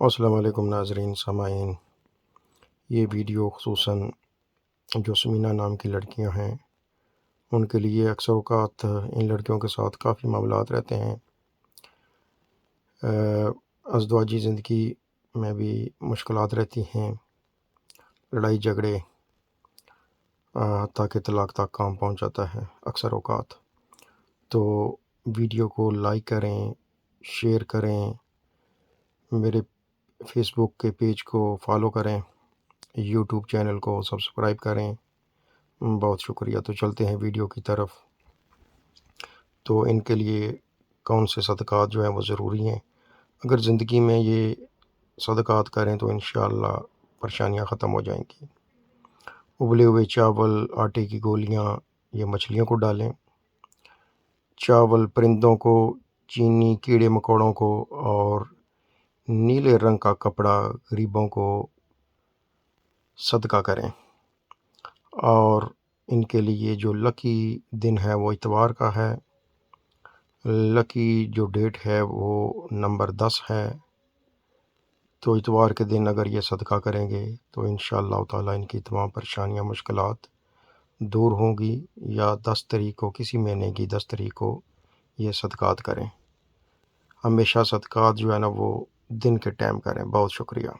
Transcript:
السلام علیکم ناظرین سامعین، یہ ویڈیو خصوصاً جو سمینہ نام کی لڑکیاں ہیں ان کے لیے اکثر اوقات ان لڑکیوں کے ساتھ کافی معاملات رہتے ہیں۔ ازدواجی زندگی میں بھی مشکلات رہتی ہیں، لڑائی جھگڑے، حتیٰ کہ طلاق تک کام پہنچ جاتا ہے اکثر اوقات۔ تو ویڈیو کو لائک کریں، شیئر کریں، میرے فیس بک کے پیج کو فالو کریں، یوٹیوب چینل کو سبسکرائب کریں، بہت شکریہ۔ تو چلتے ہیں ویڈیو کی طرف۔ تو ان کے لیے کون سے صدقات جو ہیں وہ ضروری ہیں؟ اگر زندگی میں یہ صدقات کریں تو انشاءاللہ پریشانیاں ختم ہو جائیں گی۔ ابلے ہوئے چاول، آٹے کی گولیاں یہ مچھلیوں کو ڈالیں، چاول پرندوں کو، چینی کیڑے مکوڑوں کو، اور نیلے رنگ کا کپڑا غریبوں کو صدقہ کریں۔ اور ان کے لیے جو لکی دن ہے وہ اتوار کا ہے، لکی جو ڈیٹ ہے وہ نمبر 10 ہے۔ تو اتوار کے دن اگر یہ صدقہ کریں گے تو انشاءاللہ تعالیٰ ان کی تمام پریشانیاں مشکلات دور ہوں گی۔ یا 10 تاریخ کو، کسی مہینے کی 10 تاریخ کو یہ صدقات کریں۔ ہمیشہ صدقات جو ہے نا وہ دن کے ٹائم کریں۔ بہت شکریہ۔